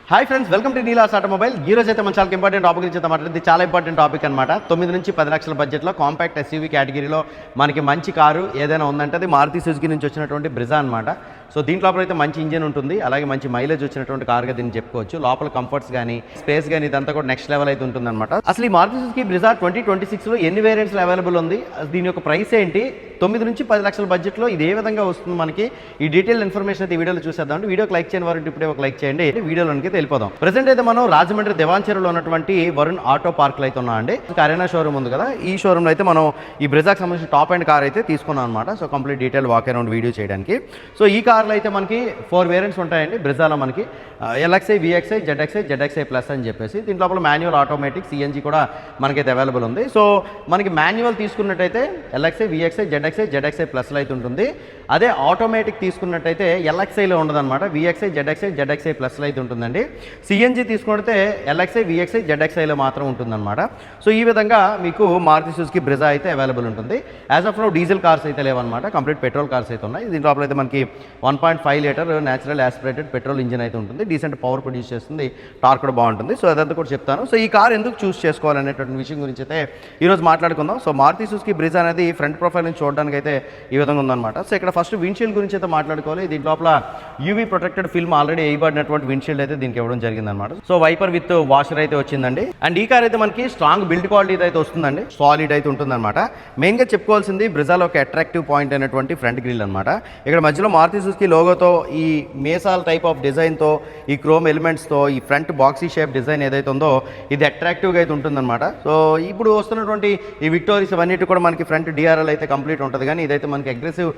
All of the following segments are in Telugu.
Hi friends, welcome to Neela's automobile. ఈ రోజు అయితే మన చాలా ఇంపార్టెంట్ టాపిక్ గురించి మాట్లాడింది. చాలా ఇంపార్టెంట్ టాపిక్ అనమాట. 9 నుంచి 10 లక్షల బడ్జెట్లో కాంపాక్ట్ ఎస్యూవీ కేటగిరీలో మనకి మంచి కారు ఏదైనా ఉందంటే అది మారుతి సుజుకి నుంచి వచ్చినటువంటి బ్రిజా అనమాట. సో దీంట్లో అయితే మంచి ఇంజిన్ ఉంటుంది, అలాగే మంచి మైలేజ్ వచ్చినటువంటి కారుగా దీన్ని చెప్పుకోవచ్చు. లోపల కంఫర్ట్స్ కానీ స్పేస్ కానీ ఇదంతా కూడా నెక్స్ట్ లెవెల్ అయితే ఉంటుందన్నమాట. అసలు ఈ మారుతి సుజుకి బ్రిజా 2026లో ఎన్ని వేరియంట్స్లో అవైలబుల్ ఉంది, దీని యొక్క ప్రైస్ ఏంటి, 9 నుంచి 10 లక్షల బడ్జెట్లో ఇది ఏ విధంగా వస్తుంది మనకి, ఈ డీటెయిల్ ఇన్ఫర్మేషన్ అయితే ఈ వీడియోలో చూసేద్దాం. వీడియోకి లైక్ చేయని వారు ఇప్పుడే ఒక లైక్ చేయండి. వీడియోలోకి వెళ్ళిపోదాం. ప్రెసెంట్ అయితే మనం రాజమండ్రి దివాన్చెరులో ఉన్నటువంటి వరుణ్ ఆటో పార్క్లో అయితే ఉన్నాం అండి. అరేనా షోరూమ్ ఉంది కదా, ఈ షోరూమ్లో అయితే మనం ఈ బ్రిజాకి సంబంధించిన టాప్ అండ్ కార్ అయితే తీసుకున్నాం అనమాట. So complete detail walk around video చేయడానికి. సో ఈ కార్లో అయితే మనకి 4 వేరియంట్స్ ఉంటాయండి బ్రిజాలో. మనకి LXi, VXi, ZXi, ZXi plus అని చెప్పేసి దీంట్లో లోపల మాన్యువల్, ఆటోమేటిక్, సిఎన్జీ కూడా మనకైతే అవైలబుల్ ఉంది. సో మనకి మాన్యువల్ తీసుకున్నట్టయితే ఎల్ఎక్స్ఐ, విఎక్స్ఐ, జెడ్ఎక్స్ఐ, జెడ్ఎక్స్ఐ ప్లస్లో అయితే ఉంటుంది. అదే ఆటోమేటిక్ తీసుకున్నట్టయితే ఎల్ఎక్స్ఐలో ఉండదన్నమాట. విఎక్స్ఐ, జెడ్ఎక్స్ఐ, జెడ్ఎక్స్ఐ ప్లస్లో అయితే ఉంటుందండి. సిఎన్జీ తీసుకుంటే ఎల్ఎక్స్ఐ, విఎక్స్ఐ, జెడ్ఎక్స్ఐలో మాత్రం ఉంటుందన్నమాట. సో ఈ విధంగా మీకు మారుతి సుజుకి బ్రిజా అయితే అవైలబుల్ ఉంటుంది. As of now diesel cars అయితే లేవన్నమాట, కంప్లీట్ పెట్రోల్ కార్స్ అయితే ఉన్నాయి. దీంట్లో అయితే మనకి 1.5 litre natural aspirated petrol engine అయితే ఉంటుంది. డీసెంట్ పవర్ ప్రొడ్యూస్ చేస్తుంది, టార్క్ కూడా బాగుంటుంది. సో అదంతా కూడా చెప్తాను. సో ఈ కార్ ఎందుకు చూస్ చేసుకోవాలనేటువంటి విషయం గురించి అయితే ఈరోజు మాట్లాడుకుందాం. సో మారుతి సుజుకి బ్రిజా అనేది ఫ్రంట్ ప్రొఫైల్ నుంచి చూడడానికి అయితే ఈ విధంగా ఉందన్నమాట. సో ఇక్కడ ఫస్ట్ విండ్షీల్డ్ గురించి అయితే మాట్లాడుకోవాలి. దీంట్లో లోపల యూవీ ప్రొటెక్టెడ్ ఫిల్మ్ ఆల్రెడీ వేయబడినటువంటి విండ్షీల్డ్ అయితే దీనికి ఇవ్వడం జరిగిందన్నమాట. సో వైపర్ విత్ వాషర్ అయితే వచ్చిందండి. అండ్ ఈ కార్ అయితే మనకి స్ట్రాంగ్ బిల్డ్ క్వాలిటీ అయితే వస్తుందండి, సాలిడ్ అయితే ఉంటుందన్నమాట. మెయిన్గా చెప్పుకోవాల్సింది బ్రిజాలో ఒక అట్రాక్టివ్ పాయింట్ అయినటువంటి ఫ్రంట్ గ్రిల్ అనమాట. ఇక్కడ మధ్యలో మారుతి సుజుకి లోగోతో ఈ మేసాల్ టైప్ ఆఫ్ డిజైన్తో, ఈ క్రోమ్ ఎలిమెంట్స్తో, ఈ ఫ్రంట్ బాక్సీ షేప్ డిజైన్ ఏదైతే ఉందో ఇది అట్రాక్టివ్గా అయితే ఉంటుందన్నమాట. సో ఇప్పుడు వస్తున్నటువంటి ఈ విక్టోరీస్ అవన్నిటి కూడా మనకి ఫ్రంట్ డిఆర్ఎల్ అయితే కంప్లీట్ ఉంటుంది, కానీ ఇదైతే మనకి అగ్రెసివ్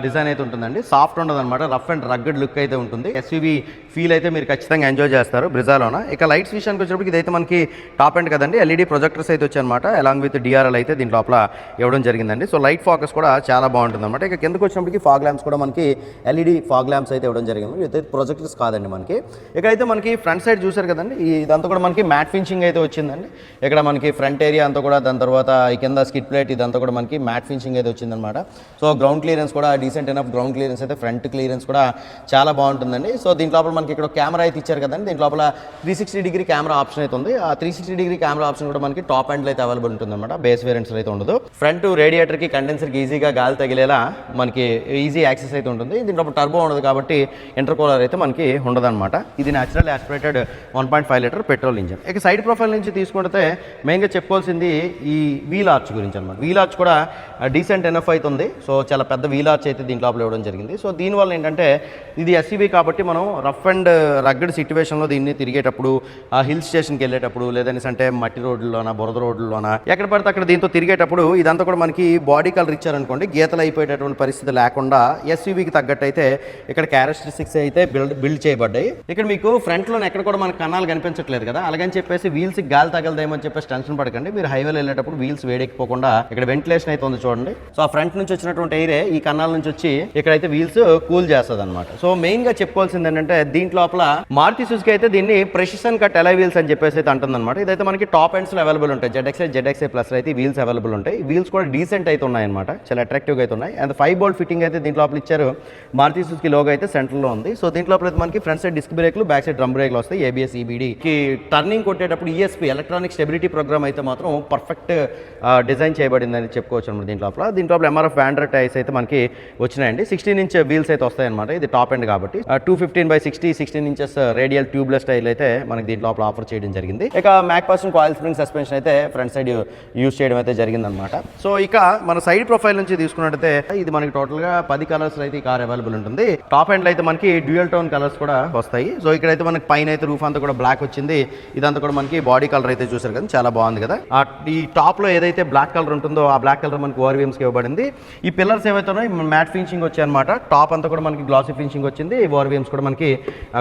డిజైన్ అయితే ఉంటుందండి. సాఫ్ట్ ఉండదు అనమాట, రఫ్ అండ్ రగ్గడ్ లుక్ అయితే ఉంటుంది. ఎస్యూవీ ఫీల్ అయితే మీరు ఖచ్చితంగా ఎంజాయ్ చేస్తారు బ్రిజాలోన. ఇక లైట్స్ విషయానికి వచ్చినప్పుడు ఇదైతే మనకి టాప్ ఎండ్ కదండి, ఎల్ఈడి ప్రొజెక్టర్స్ అయితే వచ్చాయన్నమాట. అలాంగ్ విత్ డిఆర్ఎల్ అయితే దీని లోపల ఇవ్వడం జరిగిందండి. సో లైట్ ఫోకస్ కూడా చాలా బాగుంటుంది అనమాట. ఇక కిందకు వచ్చినప్పటికి ఫాగ్ ల్యాంప్స్ కూడా మనకి ఎల్ఈడి ఫాగ్ ల్యాంప్స్ అయితే ఇవ్వడం జరిగింది. ఇదైతే ప్రొజెక్టర్స్ కాదండి మనకి. ఇక్కడైతే మనకి ఫ్రంట్ సైడ్ చూసారు కదండి, ఇదంతా కూడా మనకి మ్యాట్ ఫినిషింగ్ అయితే వచ్చిందండి. ఇక్కడ మనకి ఫ్రంట్ ఏరియా అంతా కూడా, దాని తర్వాత ఈ కింద స్కిడ్ ప్లేట్ ఇదంతా కూడా మనకి మ్యాట్ ఫినిషింగ్ అయితే వచ్చిందనమాట. సో గ్రౌండ్ క్లియరెన్స్ కూడా డీసెంట్ ఎనఫ్ గ్రౌండ్ క్లియరెన్స్ అయితే, ఫ్రంట్ క్లియరెన్స్ కూడా చాలా బాగుంటుందండి. సో దీని లోపల మనకి ఇక్కడ కెమెరా అయితే ఇచ్చారు కదండి. దీని లోపల 360 డిగ్రీ కెమెరా ఆప్షన్ అయితే ఉంది. ఆ 360 డిగ్రీ కెమెరా ఆప్షన్ కూడా మనకి టాప్ ఎండ్లో అయితే అవైలబుల్ ఉంటుందన్నమాట. బేస్ వేరియంట్స్లో అయితే ఉండదు. ఫ్రంట్ రేడియేటర్కి, కండెన్సర్కి ఈజీగా గాలి తగిలేలా మనకి ఈజీ యాక్సెస్ అయితే ఉంటుంది. దీంట్లో టర్బో ఉండదు కాబట్టి ఇంటర్ కూలర్ అయితే మనకి ఉండదన్నమాట. ఇది natural aspirated 1.5 litre petrol engine. ఇక సైడ్ ప్రొఫైల్ నుంచి తీసుకుంటే మెయిన్గా చెప్పుకోవాల్సింది ఈ వీల్ ఆర్చ్ గురించి అనమాట. వీల్ ఆర్చ్ కూడా డీసెంట్ ఎనఫ్ అయితే ఉంది. సో చాలా పెద్ద వీల్ ఆర్చ్ అయితే దీంట్లో ఇవ్వడం జరిగింది. సో దీనివల్ల ఏంటంటే ఇది ఎస్యూవీ కాబట్టి మనం రఫ్ అండ్ రగ్గడ్ సిచ్యువేషన్లో దీన్ని తిరిగేటప్పుడు, హిల్ స్టేషన్కి వెళ్ళేటప్పుడు, లేదనేసి అంటే మట్టి రోడ్లలోనా, బురద రోడ్లలోనా, ఎక్కడ పడితే అక్కడ దీంతో తిరిగేటప్పుడు ఇదంతా కూడా మనకి బాడీ కలర్ ఇచ్చారనుకోండి, గీతలు అయిపోయేటటువంటి పరిస్థితి లేకుండా ఎస్యూవీకి తగ్గట్టు అయితే ఇక్కడ క్యారెక్టరిస్టిక్స్ అయితే బిల్డ్ చేయబడ్డాయి. ఇక్కడ మీకు ఫ్రంట్లో ఎక్కడ కూడా మనకు కన్నాలు కనిపించట్లేదు కదా, అలాగని చెప్పేసి వీల్స్ గాలి తగలదేమని చెప్పేసి టెన్షన్ పడకండి. మీరు హైవేలో వెళ్ళేటప్పుడు వీల్స్ వేడెక్కిపోకుండా ఇక్కడ వెంటిలేషన్ అయితే ఉంది చూడండి. సో ఆ ఫ్రంట్ నుంచి వచ్చినటువంటి ఎయిరే ఈ కన్నాల నుంచి వచ్చి ఇక్కడైతే వీల్స్ కూల్ చేస్తుంది అనమాట. సో మెయిన్ గా చెప్పుకోవాల్సింది ఏంటంటే దీంట్లో లోపల మారుతి సుజుకి అయితే దీన్ని ప్రెసిషన్ కట్ అలై వీల్స్ అని చెప్పేసి అయితే అంటుందన్నమాట. ఇదైతే మనకి టాప్ ఎండ్స్ లో అవైలబుల్ ఉంటాయి. జెడ్ఎక్స్ఐ, జెడ్ఎక్స్ఐ ప్లస్ అయితే వీల్స్ అవైలబుల్ ఉంటాయి. వీల్స్ కూడా డీసెంట్ అయితే ఉన్నాయి అనమాట, చాలా అట్రాక్టివ్ గా అయితే ఉన్నాయి. అండ్ 5 బోల్ట్ ఫిట్టింగ్ అయితే దీంట్లో లోపల ఇచ్చారు. మారుతి సుజుకి లోగో అయితే సెంటర్ లో ఉంది. సో దీంట్లో లోపల మనకి ఫ్రంట్ సైడ్ డిస్క్ బ్రేక్లు, బ్యాక్ సైడ్ డ్రమ్ బ్రేక్లు వస్తాయి. ఏబిఎస్, ఈబిడి కి టర్నింగ్ కొట్టేటప్పుడు ఈఎస్పీ ఎలక్ట్రానిక్ స్టెబిలిటీ ప్రోగ్రామ్ అయితే మాత్రం పర్ఫెక్ట్ డిజైన్ చేయబడిందని చెప్పుకోవచ్చు అనమాట. దీంట్లో ఎంఆర్ఎఫ్ బ్యాండర్ టైర్స్ అయితే మనకి వచ్చినాయండి. 16 ఇంచ్ వీల్స్ అయితే వస్తాయి అనమాట. ఇది టాప్ ఎండ్ కాబట్టి 215/60 16 ఇంచెస్ రేడియల్ ట్యూబ్లెస్ స్టైల్ అయితే మనకి దీంట్లో ఆఫర్ చేయడం జరిగింది. ఇక MacPherson coil spring suspension అయితే ఫ్రంట్ సైడ్ యూజ్ చేయడం అయితే జరిగింది అనమాట. సో ఇక మన సైడ్ ప్రొఫైల్ నుంచి తీసుకున్నట్టయితే ఇది మనకి టోటల్ గా 10 కలర్స్ అయితే ఈ కార్ అవైలబుల్ ఉంటుంది. టాప్ ఎండ్ అయితే మనకి డ్యూయల్ టోన్ కలర్స్ కూడా వస్తాయి. సో ఇక్కడైతే మనకి పైన అయితే రూఫ్ అంతా కూడా బ్లాక్ వచ్చింది. ఇదంతా కూడా మనకి బాడీ కలర్ అయితే చూసారు కదా, చాలా బాగుంది కదా. ఈ టాప్ లో ఏదైతే బ్లాక్ కలర్ ఉంటుందో ఆ బ్లాక్ కలర్ మనకి ఓఆర్వీఎమ్స్ కి ఇవ్వబడింది. ఈ పిల్లర్స్ ఏవైతే ఉన్నాయో మ్యాట్ ఫినిషింగ్ వచ్చాయి అనమాట. టాప్ అంతా కూడా మనకి గ్లాసీ ఫినిషింగ్ వచ్చింది. ఓఆర్వీఎమ్స్ కూడా మనకి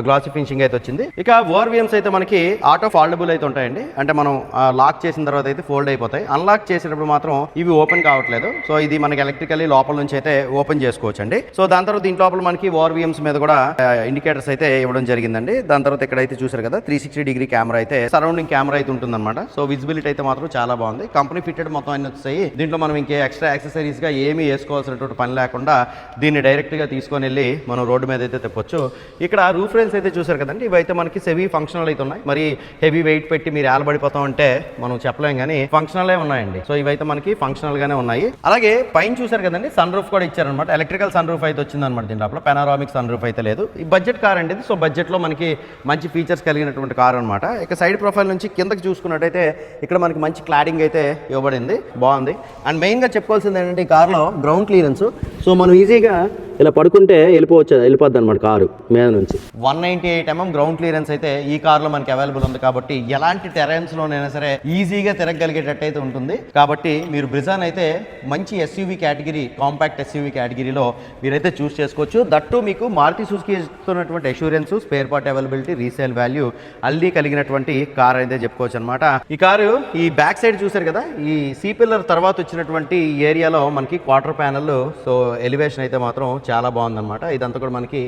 గ్లాసీ ఫినిషింగ్ అయితే వచ్చింది. ఇక ఓఆర్వీఎమ్స్ అయితే మనకి ఆటో ఫోల్డబుల్ అయితే ఉంటాయండి. అంటే మనం లాక్ చేసిన తర్వాత అయితే ఫోల్డ్ అయిపోతాయి. అన్లాక్ చేసేటప్పుడు మాత్రం ఇవి ఓపెన్ కావట్లేదు. సో ఇది మనకి ఎలక్ట్రికల్లీ లోపల నుంచి అయితే ఓపెన్ చేసుకోవచ్చు అండి. సో దాని తర్వాత దీంట్లో లోపల మనకి ఓఆర్వీఎమ్స్ మీద కూడా ఇండికేటర్స్ అయితే ఇవ్వడం జరిగిందండి. దాని తర్వాత ఇక్కడైతే చూసారు కదా 360 డిగ్రీ కెమెరా అయితే, సరౌండింగ్ కెమెరా అయితే ఉంటుందన్నమాట. సో విజిబిలిటీ అయితే మాత్రం చాలా బాగుంది. కంపెనీ ఫిట్టెడ్ మొత్తం అన్ని వచ్చాయి. దీంట్లో మనం ఇంకే ఎక్స్ట్రా యాక్సెసరీస్ గా ఏమీ వేసుకోవాల్సినటువంటి పని లేకుండా దీన్ని డైరెక్ట్ గా తీసుకొని వెళ్ళి మనం రోడ్డు మీద అయితే తెప్పొచ్చు. ఇక్కడ రూఫ్ రైల్స్ అయితే చూసారు కదండి, ఇవైతే మనకి సెమీ ఫంక్షనల్ అయితే ఉన్నాయి. మరి హెవీ వెయిట్ పెట్టి మీరు ఏలబడిపోతాం అంటే మనం చెప్పలేం కానీ ఫంక్షనలే ఉన్నాయండి. సో ఇవైతే మనకి ఫంక్షనల్ గానే ఉన్నాయి. అలాగే పైన చూసారు కదండి, సన్ రూఫ్ కూడా ఇచ్చారనమాట. ఎలక్ట్రికల్ సన్ రూఫ్ అయితే వచ్చింది అనమాట. దీని లోపల పెనారామిక్ సన్ రూఫ్ అయితే లేదు. ఈ బడ్జెట్ కార్ అండి ఇది. సో బడ్జెట్ లో మనకి మంచి ఫీచర్స్ కలిగినటువంటి కార్ అనమాట. ఇక సైడ్ ప్రొఫైల్ నుంచి కిందకి చూసుకున్నట్టయితే ఇక్కడ మనకి మంచి క్లాడింగ్ అయితే ఇవ్వబడింది, బాగుంది. అండ్ మెయిన్ గా చెప్పుకోవాల్సింది ఏంటంటే ఈ కార్లో గ్రౌండ్ క్లియరెన్స్. సో మనం ఈజీగా ఇలా పడుకుంటే వెళ్ళిపోద్ది అనమాట కారు మీద నుంచి. 198 mm గ్రౌండ్ క్లియరెన్స్ అయితే ఈ కార్లో మనకి అవైలబుల్ ఉంది. కాబట్టి ఎలాంటి టెరెన్స్ లోనైనా సరే ఈజీగా తిరగలిగేటట్టు అయితే ఉంటుంది. కాబట్టి మీరు బ్రిజాన్ అయితే మంచి ఎస్యూవీ కేటగిరీ, కాంపాక్ట్ ఎస్యూవీ కేటగిరీలో మీరైతే చూస్ చేసుకోవచ్చు. దట్టు మీకు మారుతి సుజుకి ఇస్తున్నటువంటి assurance, spare part availability, resale value అల్లి కలిగినటువంటి కార్ అయితే చెప్పుకోవచ్చు అనమాట. ఈ కారు ఈ బ్యాక్ సైడ్ చూసారు కదా, ఈ సీ పిల్లర్ తర్వాత వచ్చినటువంటి ఈ ఏరియాలో మనకి క్వార్టర్ ప్యానల్, సో ఎలివేషన్ అయితే మాత్రం చాలా బాగుందన్నమాట. ఇదంతా కూడా మనకి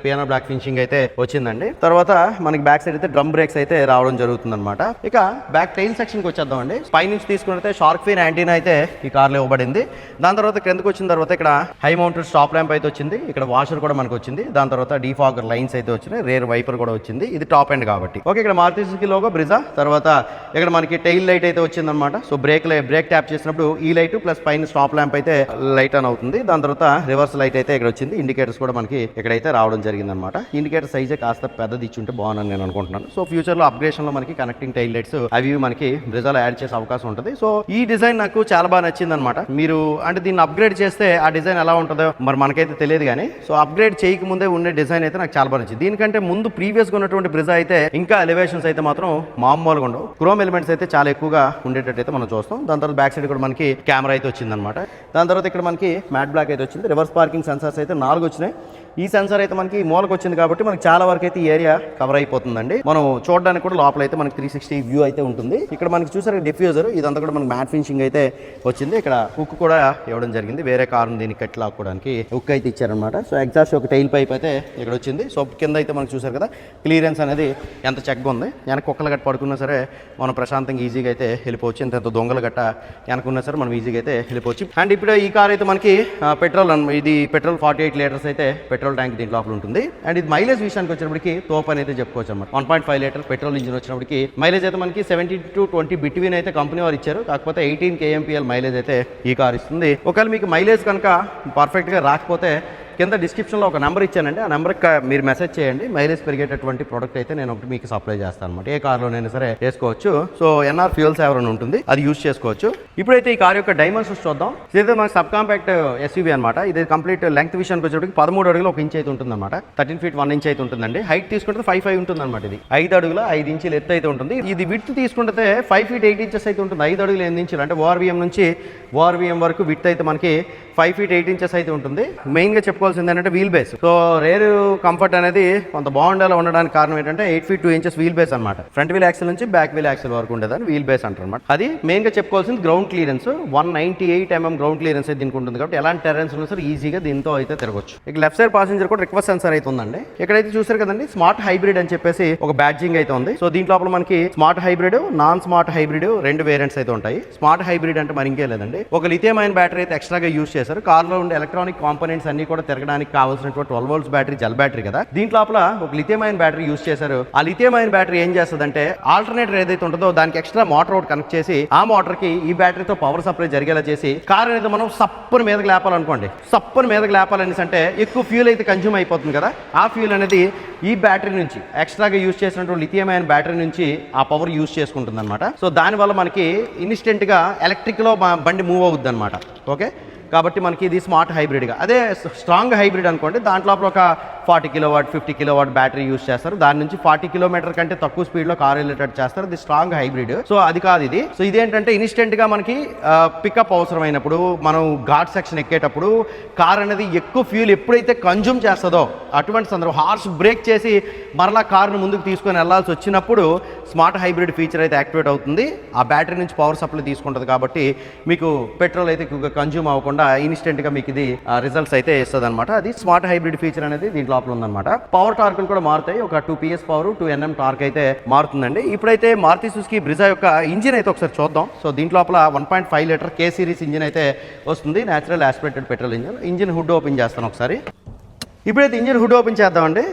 పియానో బ్లాక్ ఫినిషింగ్ అయితే వచ్చిందండి. తర్వాత మనకి బ్యాక్ సైడ్ అయితే డ్రమ్ బ్రేక్స్ అయితే రావడం జరుగుతుంది అనమాట. ఇక బ్యాక్ టైల్ సెక్షన్ కి వచ్చేద్దామండి. పై నుంచి తీసుకుంటే షార్క్ ఫిన్ యాంటీనా అయితే ఈ కార్లో ఇవ్వబడింది. దాని తర్వాత క్రిందకి వచ్చిన తర్వాత ఇక్కడ హై మౌంటెడ్ స్టాప్ ల్యాంప్ అయితే వచ్చింది. ఇక్కడ వాషర్ కూడా మనకు వచ్చింది. దాని తర్వాత డీఫాగర్ లైన్స్ అయితే వచ్చినాయి. రేర్ వైపర్ కూడా వచ్చింది. ఇది టాప్ ఎండ్ కాబట్టి. ఓకే, ఇక్కడ మారుతి సుజుకి లోగో బ్రిజా. తర్వాత ఇక్కడ మనకి టైల్ లైట్ అయితే వచ్చిందనమాట. సో బ్రేక్ ట్యాప్ చేసినప్పుడు ఈ లైట్ ప్లస్ పైన స్టాప్ ల్యాంప్ అయితే లైట్ ఆన్ అవుతుంది. దాని తర్వాత రివర్స్ లైట్ అయితే ఇక్కడ వచ్చింది. ఇండికేటర్స్ కూడా మనకి ఇక్కడైతే రావడం జరిగింది అనమాట. ఇండికేటర్ సైజే కాస్త పెద్దది ఇచ్చి ఉంటే బాగుందని నేను అనుకుంటున్నాను. సో ఫ్యూచర్ లో అప్గ్రేషన్ లో మనకి కనెక్టింగ్ టైల్ లైట్స్ అవి మనకి బ్రిజాలో యాడ్ చేసే అవకాశం ఉంటుంది. సో ఈ డిజైన్ నాకు చాలా బాగా నచ్చింది అనమాట. మీరు అంటే దీన్ని అప్గ్రేడ్ చేస్తే ఆ డిజైన్ ఎలా ఉంటుందో మరి మనకైతే తెలియదు కానీ, సో అప్గ్రేడ్ చేయక ముందే ఉండే డిజైన్ అయితే నాకు చాలా బాగా నచ్చింది. దీనికంటే ముందు ప్రీవియస్ గా ఉన్నటువంటి బ్రిజా అయితే ఇంకా ఎలివేషన్స్ అయితే మాత్రం మామూలుగా ఉండవు. క్రోమ్ ఎలిమెంట్స్ అయితే చాలా ఎక్కువగా ఉండేటట్టు అయితే మనం చూస్తాం. దాని తర్వాత బ్యాక్ సైడ్ కూడా మనకి కెమెరా అయితే వచ్చింది అనమాట. దాని తర్వాత ఇక్కడ మనకి మ్యాట్ బ్లాక్ అయితే వచ్చింది. రివర్స్ పార్కింగ్ సెన్సార్స్ అయితే 4 వచ్చినాయి. ఈ సెన్సార్ అయితే మనకి మూలకు వచ్చింది కాబట్టి మనకి చాలా వరకు అయితే ఈ ఏరియా కవర్ అయిపోతుందండి. మనం చూడడానికి కూడా లోపల అయితే మనకి 360 వ్యూ అయితే ఉంటుంది. ఇక్కడ మనకి చూసారు డిఫ్యూజర్, ఇదంతా కూడా మనకి మ్యాట్ ఫినిషింగ్ అయితే వచ్చింది. ఇక్కడ హుక్ కూడా ఇవ్వడం జరిగింది. వేరే కారు దీన్ని కట్టి లాక్కోవడానికి హుక్ అయితే ఇచ్చారనమాట. సో ఎగ్జాస్ట్ ఒక టైల్ పైప్ అయితే ఇక్కడ వచ్చింది. సో కింద అయితే మనకి చూసారు కదా క్లియరెన్స్ అనేది ఎంత చక్కగా ఉంది. వెనక కుక్కలు గట్ట పడుకున్నా సరే మనం ప్రశాంతంగా ఈజీగా అయితే వెళ్ళిపోవచ్చు. ఎంత దొంగలు గట్ట వెనకున్నా సరే మనం ఈజీగా అయితే వెళ్ళిపోవచ్చు. అండ్ ఇప్పుడు ఈ కార్ అయితే మనకి ఇది పెట్రోల్ 48 లీటర్స్ అయితే పెట్రోల్ ట్యాంక్ దీంట్లో లోపల ఉంటుంది. అండ్ ఇది మైలేజ్ విషయానికి వచ్చినప్పటికి తోపు అనేది చెప్పుకోవచ్చు అనమాట. 1.5 లీటర్ పెట్రోల్ ఇంజిన్ వచ్చినప్పటికి మైలేజ్ అయితే మనకి 17 to 20 బిట్వీన్ అయితే కంపెనీ వారు ఇచ్చారు. కాకపోతే 18 kmpl మైలేజ్ అయితే ఈ కార్ ఇస్తుంది. ఒకవేళ మీకు మైలేజ్ కనుక పర్ఫెక్ట్ గా రాకపోతే కింద డిస్క్రిప్షన్లో ఒక నెంబర్ ఇచ్చానండి. ఆ నెంబర్కి మీరు మెసేజ్ చేయండి. మైలేజ్ పెరిగేటటువంటి ప్రోడక్ట్ అయితే నేను ఒకటి మీకు సప్లై చేస్తాను అనమాట. ఏ కార్లోనైనా సరే వేసుకోవచ్చు. సో ఎన్ఆర్ ఫ్యూయల్ సేవర్ అని ఉంటుంది, అది యూజ్ చేసుకోవచ్చు. ఇప్పుడైతే ఈ కార్ యొక్క డైమెన్షన్స్ చూద్దాం. ఇదైతే మనకి సబ్ కాంపాక్ట్ ఎస్యూవీ అనమాట. ఇది కంప్లీట్ లెంగ్త్ విషయానికి వచ్చేటికి 13 అడుగులు 1 ఇంచ్ అయితే ఉంటుంది అనమాట. 13 feet 1 inch అయితే ఉంటుందండి. హైట్ తీసుకుంటే 5'5" ఉంటుంది అనమాట. ఇది 5 అడుగుల 5 ఇంచులు ఎత్తు అయితే ఉంటుంది. ఇది విడ్త్ తీసుకుంటే 5 feet 8 inches అయితే ఉంటుంది. 5 అడుగులు 8 ఇంచులు అంటే ఓఆర్వీఎం నుంచి ఓఆర్వీఎం వరకు విడ్త్ అయితే మనకి 5 feet 8 inches అయితే ఉంటుంది. మెయిన్గా చెప్పుకోవాల్సింది ఏంటంటే wheel base. So rear comfort అనేది కొంత బాగుండేలా ఉండడానికి కారణం ఏంటంటే 8 feet 2 inches వీల్ బేస్ అనమాట. ఫ్రంట్ వీల్ యాక్సిల్ నుంచి బ్యాక్ వీల్ యాక్సిల్ వరకు ఉండేదని వీల్ బేస్ అంటారు అనమాట. అది మెయిన్గా చెప్పుకోవాల్సింది ground clearance. 198 mm ground clearance అయితే దీనికి ఉంటుంది. కాబట్టి ఎలాంటి టెరెన్స్ ఉన్నా సరే ఈజీగా దీంతో అయితే తిరగొచ్చు. ఇక లెఫ్ట్ సైడ్ పాసెంజర్ కూడా రిక్వెస్ట్ సెన్సార్ అయితే ఉందండి. ఇక్కడైతే చూసారు కదండి స్మార్ట్ హైబ్రిడ్ అని చెప్పేసి ఒక బ్యాడ్జింగ్ అయితే ఉంది. సో దీంట్లో మనకి smart hybrid, non smart hybrid 2 variants అయితే ఉంటాయి. స్మార్ట్ హైబ్రిడ్ అంటే మరి ఇంకే లేదండి, ఒక లిథియం అయన్ బ్యాటరీ అయితే ఎక్స్ట్రాగా యూజ్ చేశారు. కార్లో ఉండే ఎలక్ట్రానిక్ కాంపోనెంట్స్ అన్ని కూడా తిరగడానికి కావాల్సినటువంటి 12 volts బ్యాటరీ, జెల్ బ్యాటరీ కదా. దీంట్లో ఒక లిథియం అయన్ బ్యాటరీ యూజ్ చేశారు. ఆ లిథియం అయన్ బ్యాటరీ ఏం చేస్తుందంటే ఆల్టర్నేటర్ ఏదైతే ఉంటుందో దానికి ఎక్స్ట్రా మోటార్ ఒకటి కనెక్ట్ చేసి ఆ మోటార్ కి ఈ బ్యాటరీతో పవర్ సప్లై జరిగేలా చేసి కార్ అనేది మనం సప్పని మీదకి లేపాలనుకోండి. సప్పని మీదకి లేపాలనేసి అంటే ఎక్కువ ఫ్యూల్ అయితే కన్జ్యూమ్ అయిపోతుంది కదా. ఆ ఫ్యూల్ అనేది ఈ బ్యాటరీ నుంచి ఎక్స్ట్రాగా యూజ్ చేసినటువంటి లిథియం అయన్ బ్యాటరీ నుంచి ఆ పవర్ యూజ్ చేసుకుంటుంది అనమాట. సో దానివల్ల మనకి ఇన్స్టెంట్ గా ఎలక్ట్రిక్ లో బండి మూవ్ అవుద్ది అనమాట. ఓకే, కాబట్టి మనకి ఇది స్మార్ట్ హైబ్రిడ్గా. అదే స్ట్రాంగ్ హైబ్రిడ్ అనుకోండి, దాంట్లో ఒక 40 kilowatt 50 kilowatt బ్యాటరీ యూజ్ చేస్తారు. దాని నుంచి 40 km కంటే తక్కువ స్పీడ్లో కార్ వెళ్ళేటట్టు చేస్తారు. ఇది స్ట్రాంగ్ హైబ్రిడ్. సో అది కాదు ఇది. సో ఇదేంటంటే ఇన్స్టెంట్గా మనకి పికప్ అవసరమైనప్పుడు మనం ఘాట్ సెక్షన్ ఎక్కేటప్పుడు కార్ అనేది ఎక్కువ ఫ్యూల్ ఎప్పుడైతే కన్జ్యూమ్ చేస్తుందో అటువంటి సందర్భం హార్ష్ బ్రేక్ చేసి మరలా కార్ను ముందుకు తీసుకొని వెళ్లాల్సి వచ్చినప్పుడు స్మార్ట్ హైబ్రిడ్ ఫీచర్ అయితే యాక్టివేట్ అవుతుంది. ఆ బ్యాటరీ నుంచి పవర్ సప్లై తీసుకుంటుంది కాబట్టి మీకు పెట్రోల్ అయితే కన్జ్యూమ్ అవ్వకుండా ఇన్స్టెంట్గా మీకు ఇది రిజల్ట్స్ అయితే ఇస్తుంది అనమాట. అది స్మార్ట్ హైబ్రిడ్ ఫీచర్ అనేది దీంట్లో లోపల ఉందన్నమాట. పవర్ టార్కులు కూడా మారుతాయి. ఒక 2 PS పవర్ 2 Nm టార్క్ అయితే మారుతుందండి. ఇప్పుడైతే మారుతి సుజుకి బ్రిజా యొక్క ఇంజిన్ అయితే ఒకసారి చూద్దాం. సో దీంట్లో 1.5 లీటర్ K సిరీస్ ఇంజిన్ అయితే వస్తుంది. Natural aspirated petrol engine. Engine hood open చేస్తాను ఒకసారి. ఇప్పుడైతే ఇంజిన్ హుడ్ ఓపెన్ చేద్దామండి.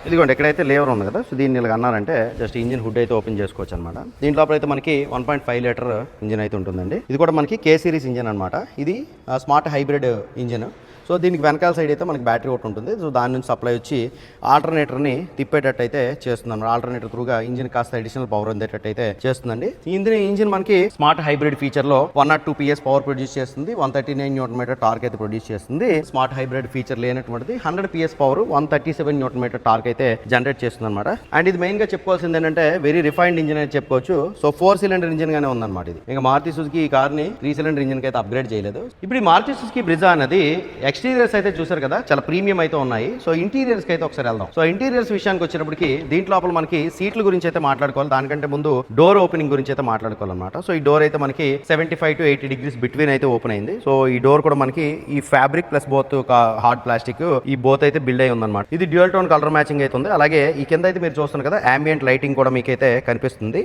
ఇదిగోండి ఎక్కడైతే లేవర్ ఉంది కదా, సో దీన్ని ఇలా అన్నారంటే జస్ట్ ఇంజిన్ హుడ్ అయితే ఓపెన్ చేసుకోవచ్చు అనమాట. దీంట్లో అయితే మనకి 1.5 లీటర్ ఇంజిన్ అయితే ఉంటుందండి. ఇది కూడా మనకి K సిరీస్ ఇంజిన్ అనమాట. ఇది స్మార్ట్ హైబ్రిడ్ ఇంజిన్. సో దీనికి వెనకాల సైడ్ అయితే మనకి బ్యాటరీ ఒకటి ఉంటుంది. సో దాని నుంచి సప్లై వచ్చి ఆల్టర్నేటర్ని తిప్పేటట్టు అయితే చేస్తుంది. ఆల్టర్నేటర్ త్రూగా ఇంజిన్ కాస్త అడిషనల్ పవర్ అందేటట్టు అయితే చేస్తుందండి. ఇంజిన్ మనకి స్మార్ట్ హైబ్రిడ్ ఫీచర్లో 102 PS పవర్ ప్రొడ్యూస్ చేస్తుంది. 139 Nm టార్క్ అయితే ప్రొడ్యూస్ చేస్తుంది. స్మార్ట్ హైబ్రిడ్ ఫీచర్ లేనటువంటిది 100 PS పవర్ 137 Nm టార్క్ అయితే జనరేట్ చేస్తుంది అనమాట. అండ్ ఇది మెయిన్ గా చెప్పుకోవాల్సింది ఏంటంటే వెరీ రిఫైన్డ్ ఇంజిన్ అని చెప్పుకోవచ్చు. సో 4 సిలిండర్ ఇంజిన్ గానే ఉందన్నమాట. ఇది ఇంకా మారుతి సుజుకి ఈ కార్ ని 3 సిలిండర్ ఇంజిన్ కి అయితే అప్గ్రేడ్ చేయలేదు. ఇప్పుడు ఈ మారుతి సుజుకి బ్రిజా అనేది ఎక్స్టీరియర్స్ అయితే చూసారు కదా, చాలా ప్రీమియం అయితే ఉన్నాయి. సో ఇంటీరియర్స్ కి అయితే ఒకసారి వెళ్దాం. సో ఇంటీరియర్స్ విషయానికి వచ్చినప్పటికి దీంట్లో లోపల మనకి సీట్ల గురించి అయితే మాట్లాడుకోవాలి. దానికంటే ముందు డోర్ ఓపెనింగ్ గురించి అయితే మాట్లాడుకోవాలన్నమాట. సో ఈ డోర్ అయితే మనకి 75 to 80 degrees బిట్వీన్ అయితే ఓపెన్ అయింది. సో ఈ డోర్ కూడా మనకి ఈ fabric plus both hard plastic ఈ బోత్ అయితే బిల్డ్ అయి ఉందన్నమాట. ఇది డ్యూయల్ టోన్ కలర్ మ్యాచింగ్ అయితే ఉంది. అలాగే ఈ కింద అయితే మీరు చూస్తున్నారు కదా, ambient లైటింగ్ కూడా మీకైతే కనిపిస్తుంది.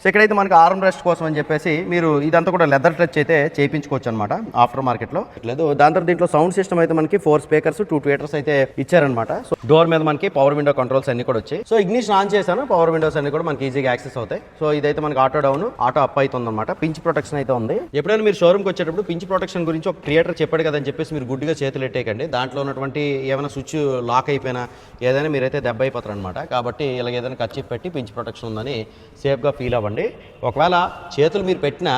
సో ఇక్కడైతే మనకి ఆర్మ్ రెస్ట్ కోసం అని చెప్పేసి మీరు ఇదంతా కూడా లెదర్ టచ్ అయితే చేయించుకోవచ్చు అనమాట ఆఫ్టర్ మార్కెట్లో. లేదు దాని తర్వాత దీంట్లో సౌండ్ సిస్టమ్ అయితే మనకి 4 స్పీకర్స్ 2 ట్వీటర్స్ అయితే ఇచ్చారనమాట. సో డోర్ మీద మనకి పవర్ విండో కంట్రోల్స్ అన్ని కూడా వచ్చాయి. సో ఇగ్నిషన్ ఆన్ చేశాను, పవర్ విండోస్ అన్ని కూడా మనకి ఈజీగా యాక్సెస్ అవుతాయి. సో ఇదైతే మనకి ఆటో డౌన్ ఆటో అప్ అవుతుంది అనమాట. పించ్ ప్రొటెక్షన్ అయితే ఉంది. ఎప్పుడైనా మీరు షోరూమ్కి వచ్చేటప్పుడు పించ్ ప్రొటెక్షన్ గురించి ఒక క్రియేటర్ చెప్పాడు కదా అని చెప్పేసి మీరు గుడ్డిగా చేతులు ఎట్టేయకండి. దాంట్లో ఉన్నటువంటి ఏమైనా స్విచ్ లాక్ అయిపోయినా ఏదైనా మీరైతే దెబ్బ అయిపోతారు అనమాట. కాబట్టి ఇలాగ ఏదైనా కర్చీఫ్ పెట్టి పించ్ ప్రొటెక్షన్ ఉందని సేఫ్గా ఫీల్ అవ్వండి. ఒకవేళ చేతులు మీరు పెట్టినా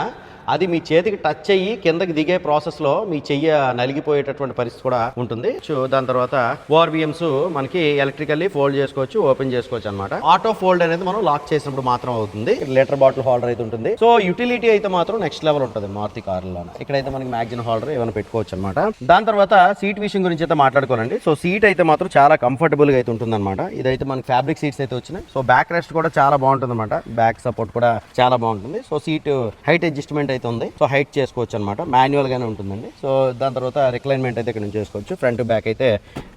అది మీ చేతికి టచ్ అయ్యి కిందకి దిగే ప్రాసెస్లో మీ చెయ్యి నలిగిపోయేటటువంటి పరిస్థితి కూడా ఉంటుంది. సో దాని తర్వాత ఓఆర్బిఎమ్స్ మనకి ఎలక్ట్రికల్లీ ఫోల్డ్ చేసుకోవచ్చు, ఓపెన్ చేసుకోవచ్చు అనమాట. ఆటో ఫోల్డ్ అనేది మనం లాక్ చేసినప్పుడు మాత్రం అవుతుంది. లీటర్ బాటిల్ హోల్డర్ అయితే ఉంటుంది. సో యూటిలిటీ అయితే మాత్రం నెక్స్ట్ లెవెల్ ఉంటుంది మారుతి కార్లో. ఇక్కడైతే మనకి మ్యాగ్జిన్ హోల్డర్ ఏమైనా పెట్టుకోవచ్చు అనమాట. దాని తర్వాత సీట్ విషయం గురించి అయితే మాట్లాడుకోనండి. సో సీట్ అయితే మాత్రం చాలా కంఫర్టబుల్గా అయితే ఉంటుంది అనమాట. ఇదైతే మనకి ఫ్యాబ్రిక్ సీట్స్ అయితే వచ్చినాయి. సో బ్యాక్ రెస్ట్ కూడా చాలా బాగుంటుంది అనమాట. బ్యాక్ సపోర్ట్ కూడా చాలా బాగుంటుంది. సో సీట్ హైట్ అడ్జస్ట్మెంట్ అయితే ఉంది. సో హైట్ చేసుకోవచ్చు అనమాట. మాన్యువల్ గానే ఉంటుందండి. సో దాని తర్వాత రిక్లైన్మెంట్ అయితే ఇక్కడ నుంచి చేసుకోవచ్చు. ఫ్రంట్ బ్యాక్ అయితే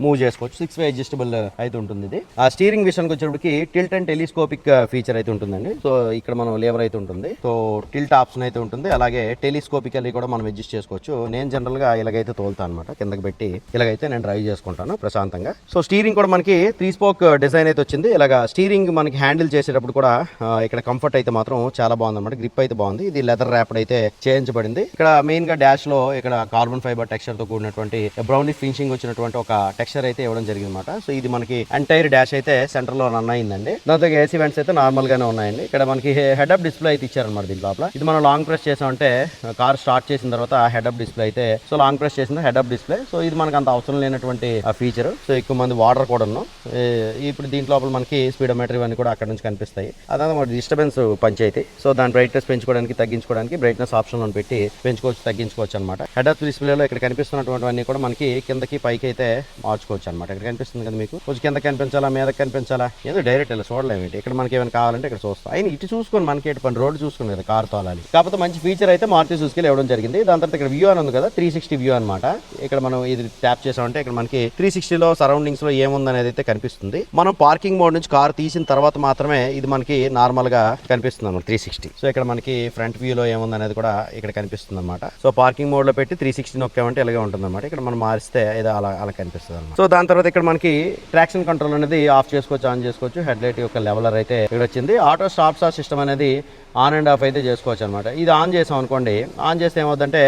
మూవ్ చేసుకోవచ్చు. 6-way అడ్జస్టబుల్ అయితే ఉంటుంది ఇది. ఆ స్టీరింగ్ విషయానికి వచ్చేటప్పటికి టిల్ట్ అండ్ టెలిస్కోపిక్ ఫీచర్ అయితే ఉంటుందండి. సో ఇక్కడ మనం లేవర్ అయితే ఉంటుంది. సో టిల్ట్ ఆప్షన్ అయితే ఉంటుంది. అలాగే టెలిస్కోపికల్లీ కూడా మనం అడ్జస్ట్ చేసుకోవచ్చు. నేను జనరల్ గా ఇలాగైతే తోలుతాను అనమాట. కిందకి పెట్టి ఇలాగైతే నేను డ్రైవ్ చేసుకుంటాను ప్రశాంతంగా. సో స్టీరింగ్ కూడా మనకి 3 స్పోక్ డిజైన్ అయితే వచ్చింది. ఇలాగా స్టీరింగ్ మనకి హ్యాండిల్ చేసేటప్పుడు కూడా ఇక్కడ కంఫర్ట్ అయితే మాత్రం చాలా బాగుంది అనమాట. గ్రిప్ అయితే బాగుంది. ఇది లెదర్ ర్యాప్డ్ అయితే చేయించబడింది. ఇక్కడ మెయిన్ గా డాష్ లో ఇక్కడ కార్బన్ ఫైబర్ టెక్స్చర్ తో కూడినటువంటి బ్రౌనిష్ ఫినిషింగ్ వచ్చినటువంటి ఒక టెక్స్చర్ అయితే ఇవ్వడం జరిగింది అనమాట. సో ఇది మనకి ఎంటైర్ డాష్ అయితే సెంటర్ లో రన్ అయిందండి. దాంతో ఏసీ వెంట్స్ అయితే నార్మల్ గానే ఉన్నాయండి. ఇక్కడ మనకి హెడ్ అప్ డిస్ప్లే అయితే ఇచ్చారనమాట. దీని లోపల ఇది మనం లాంగ్ ప్రెస్ చేసామంటే కార్ స్టార్ట్ చేసిన తర్వాత హెడ్ అప్ డిస్ప్లే అయితే సో లాంగ్ ప్రెస్ చేసిన హెడ్ అప్ డిస్ప్లే. సో ఇది మనకు అంత అవసరం లేనటువంటి ఫీచర్. సో ఎక్కువ మంది వాటర్ కూడా ఉన్నాం. ఇప్పుడు దీంట్ లోపల మనకి స్పీడోమీటర్ ఇవన్నీ కూడా అక్కడ నుంచి కనిపిస్తాయి. అదంతా మన డిస్టర్బెన్స్ పంచాయితీ. సో దాని బ్రైట్నెస్ పెంచుకోవడానికి తగ్గించుకోవడానికి బ్రైట్నెస్ ఆప్షన్ లో పెట్టి పెంచుకోవచ్చు తగ్గించుకోవచ్చు అనమాట. హెడ్ అప్ డిస్ప్లేలో ఇక్కడ కనిపిస్తున్నటువంటివన్నీ కూడా మనకి కిందకి పైకి అయితే మార్చుకోవచ్చు అనమాట. ఇక్కడ కనిపిస్తుంది కదా మీకు, కొంచెం కింద కనిపించాలా మీద కనిపించాలా ఏదో డైరెక్ట్ ఇలా చూడలేము. ఇక్కడ మనకి ఏమైనా కావాలంటే ఇక్కడ చూస్తాం. అయినా ఇటు చూసుకొని మనకి ఎటు పని రోడ్డు చూసుకుని కదా కార్ తోలాలి. కాకపోతే మంచి ఫీచర్ అయితే మారుతి సుజుకి ఇవ్వడం జరిగింది. దాని తర్వాత ఇక్కడ వ్యూ అని ఉంది కదా, 360 వ్యూ అనమాట. ఇక్కడ మనం ఇది ట్యాప్ చేసామంటే ఇక్కడ మనకి 360లో సరౌండింగ్స్ లో ఏముంది అనేది అయితే కనిపిస్తుంది. మనం పార్కింగ్ మోడ్ నుంచి కార్ తీసిన తర్వాత మాత్రమే ఇది మనకి నార్మల్ గా కనిపిస్తుంది అన్నమాట 360. సో ఇక్కడ మనకి ఫ్రంట్ వ్యూ లో ఏముంది అనేది కూడా ఇక్కడ కనిపిస్తుంది అనమాట. సో పార్కింగ్ మోడ్ లో పెట్టి 360 నొక్కామంటే ఇలాగే ఉంటుంది అనమాట. ఇక్కడ మనం మారిస్తే ఏదో అలా కనిపిస్తుంది అనమాట. సో దాని తర్వాత ఇక్కడ మనకి ట్రాక్షన్ కంట్రోల్ అనేది ఆఫ్ చేసుకోవచ్చు, ఆన్ చేసుకోవచ్చు. హెడ్ లైట్ యొక్క లెవెలర్ అయితే ఇక్కడ వచ్చింది. ఆటో స్టాప్ స్టార్ట్ సిస్టమ్ అనేది ఆన్ అండ్ ఆఫ్ అయితే చేసుకోవచ్చు అనమాట. ఇది ఆన్ చేసాం అనుకోండి, ఆన్ చేస్తే ఏమవుతుందంటే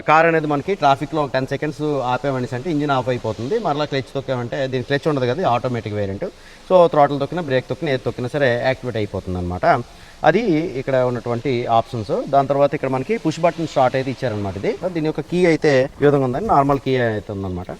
కార్ అనేది మనకి ట్రాఫిక్లో 10 seconds ఆపేమనేసి అంటే ఇంజిన్ ఆఫ్ అయిపోతుంది. మరలా క్లచ్ తొక్కామంటే దీనికి క్లచ్ ఉండదు కదా, ఆటోమేటిక్ వేరియంట్. సో థ్రాటిల్ తొక్కినా బ్రేక్ తొక్కినా ఏది తొక్కినా సరే యాక్టివేట్ అయిపోతుంది అనమాట. అది ఇక్కడ ఉన్నటువంటి ఆప్షన్స్. దాని తర్వాత ఇక్కడ మనకి పుష్ బటన్ స్టార్ట్ అయితే ఇచ్చారనమాట. దీని యొక్క కీ అయితే ఈ విధంగా ఉందని నార్మల్ కీ అయితే ఉందన్నమాట.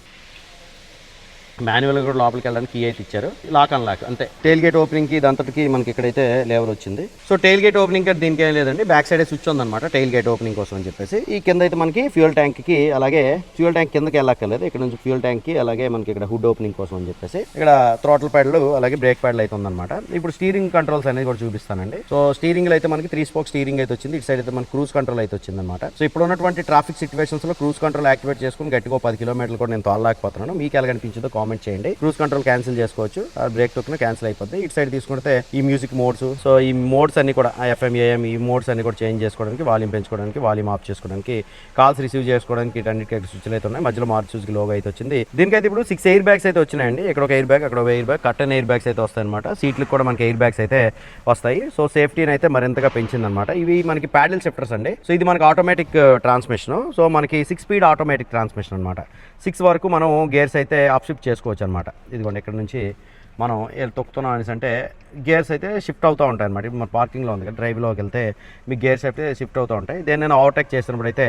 మాన్యువల్గా కూడా లోపలికి వెళ్ళడానికి కీ అయితే ఇచ్చారు. లాక్ అండ్ లాక్ అంతే. టెయిల్ గేట్ ఓపెనింగ్ కి దాంతటికి మనకి ఇక్కడైతే లేవర్ వచ్చింది. సో టెయిల్ గేట్ ఓపెనింగ్ దీనికి ఏం లేదండి, బ్యాక్ సైడ్ స్విచ్ ఉందన్నమాట టెయిల్ గేట్ ఓపెనింగ్ కోసం అని చెప్పేసి. ఈ కింద అయితే మనకి ఫ్యూయల్ ట్యాంక్ కి, అలాగే ఫ్యూయల్ ట్యాంక్ కిందకి వెళ్ళక్కర్లేదు. ఇక్కడ నుంచి ఫ్యూయల్ ట్యాంక్ కి, అలాగే మనకి ఇక్కడ హుడ్ ఓపెనింగ్ కోసం అని చెప్పేసి ఇక్కడ థ్రాటిల్ ప్యాడ్లు అలాగే బ్రేక్ ప్యాడ్లు అయితే ఉందన్నమాట. ఇప్పుడు స్టీరింగ్ కంట్రోల్స్ అనేది కూడా చూపిస్తానండి. సో స్టీరింగ్ లో అయితే మనకి 3 స్పోక్ స్టీరింగ్ అయితే వచ్చింది. ఇటు సైడ్ అయితే మనకి క్రూజ్ కంట్రోల్ అయితే వచ్చింది అనమాట. సో ఇప్పుడు ఉన్నటువంటి ట్రాఫిక్ సిచ్యువేషన్స్ లో క్రూజ్ కంట్రోల్ యాక్టివేట్ చేసుకుని గట్టిగా 10 కిలోమీటర్లు కూడా నేను తోలలేకపోతున్నాను. మీకు ఎలా కనిపించిందో కామెంట్ కామెంట్ చేయండి. క్రూజ్ కంట్రోల్ క్యాన్సిల్ చేసుకోవచ్చు, బ్రేక్ తొక్కిన క్యాన్సిల్ అయిపోద్ది. ఇటు సైడ్ తీసుకుంటే ఈ మ్యూజిక్ మోడ్స్, సో ఈ మోడ్స్ అన్ని కూడా FM AM ఈ మోడ్స్ అన్ని కూడా చేంజ్ చేసుకోవడానికి, వాల్యూమ్ పెంచుకోవడానికి, వాల్యూమ్ ఆఫ్ చేసుకోవడానికి, కాల్స్ రిసీవ్ చేసుకోవడానికి ఇటన్నిటికీ స్విచ్లు అయితే ఉన్నాయి. మధ్యలో మారుతి సుజుకి లోగో అయితే వచ్చింది. దీనికైతే ఇప్పుడు 6 ఎయిర్ బ్యాగ్స్ అయితే వచ్చినాయండి. ఇక్కడ ఒక ఎయిర్ బ్యాగ్, అక్కడ ఒక ఎయిర్ బ్యాగ్, కట్టన్ ఎయిర్ బ్యాగ్స్ అయితే వస్తాయి అనమాట. సీట్లకు కూడా మనకి ఎయిర్ బ్యాగ్స్ అయితే వస్తాయి. సో సేఫ్టీని అయితే మరింతగా పెంచింది అనమాట. ఇవి మనకి ప్యాడిల్ షిఫ్టర్స్ అండి. సో ఇది మనకి ఆటోమేటిక్ ట్రాన్స్మిషన్. సో మనకి 6 స్పీడ్ ఆటోమేటిక్ ట్రాన్స్మిషన్ అనమాట. 6 వరకు మనం గేర్స్ అయితే అప్ షిఫ్ట్ చేసుకోవచ్చు అనమాట. ఇదిగోండి ఇక్కడ నుంచి మనం తొక్కుతున్నాం అనేసి అంటే గేర్స్ అయితే షిఫ్ట్ అవుతూ ఉంటాయి అనమాట. ఇప్పుడు మన పార్కింగ్లో ఉంది కదా, డ్రైవ్లోకి వెళ్తే మీ గేర్స్ అయితే షిఫ్ట్ అవుతూ ఉంటాయి. దేని నేను ఓవర్టేక్ చేసినప్పుడు అయితే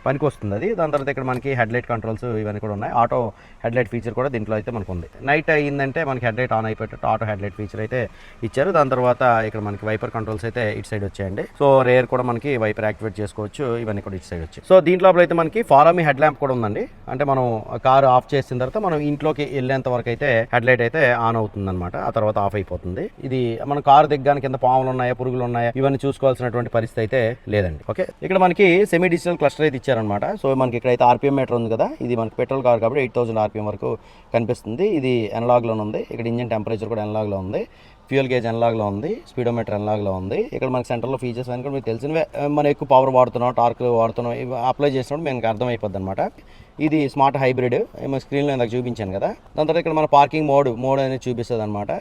పనికి వస్తుంది అది. దాని తర్వాత ఇక్కడ మనకి హెడ్లైట్ కంట్రోల్స్ ఇవన్నీ కూడా ఉన్నాయి. ఆటో హెడ్లైట్ ఫీచర్ కూడా దీంట్లో అయితే మనకు ఉంది. నైట్ అయ్యిందంటే మనకి హెడ్లైట్ ఆన్ అయిపోయేటట్టు ఆటో హెడ్లైట్ ఫీచర్ అయితే ఇచ్చారు. దాని తర్వాత ఇక్కడ మనకి వైపర్ కంట్రోల్స్ అయితే ఇటు సైడ్ వచ్చాయండి. సో రేర్ కూడా మనకి వైపర్ యాక్టివేట్ చేసుకోవచ్చు. ఇవన్నీ కూడా ఇటు సైడ్ వచ్చాయి. సో దీంట్లో అయితే మనకి ఫాలో మీ హెడ్ ల్యాంప్ కూడా ఉందండి. అంటే మనం కారు ఆఫ్ చేసిన తర్వాత మనం ఇంట్లోకి వెళ్ళేంత వరకు అయితే హెడ్లైట్ అయితే ఆన్ అవుతుంది అనమాట. ఆ తర్వాత ఆఫ్ అయిపోతుంది. ఇది మన కారు దిగ్గానికి కింద పాములు ఉన్నాయా, పురుగులు ఉన్నాయా, ఇవన్నీ చూసుకోవాల్సినటువంటి పరిస్థితి అయితే లేదండి. ఓకే, ఇక్కడ మనకి సెమీ డిజిటల్ క్లస్టర్ అయితే ఇచ్చారనమాట. సో మనకి ఇక్కడ అయితే RPM మీటర్ ఉంది కదా, ఇది మనకి పెట్రోల్ కార్ కాబట్టి 8000 RPM వరకు కనిపిస్తుంది. ఇది అనలాగ్లో ఉంది. ఇక్కడ ఇంజిన్ టెంపరేచర్ కూడా అనలాగ్లో ఉంది. ఫ్యూయల్ గేజ్ అనలాగ్లో ఉంది. స్పీడోమీటర్ అనలాగ్లో ఉంది. ఇక్కడ మనకి సెంటర్లో ఫీచర్స్ అని కూడా మీకు తెలిసినవే. మనం ఎక్కువ పవర్ వాడుతున్నాం, టార్క్ వాడుతున్నాం, ఇవి అప్లై చేసినప్పుడు మనకు అర్థమైపోద్ది అనమాట. ఇది స్మార్ట్ హైబ్రిడ్, ఏమో స్క్రీన్లో ఇందాక చూపించాను కదా. దాని తర్వాత ఇక్కడ మన పార్కింగ్ మోడ్ అనేది చూపిస్తుంది అనమాట.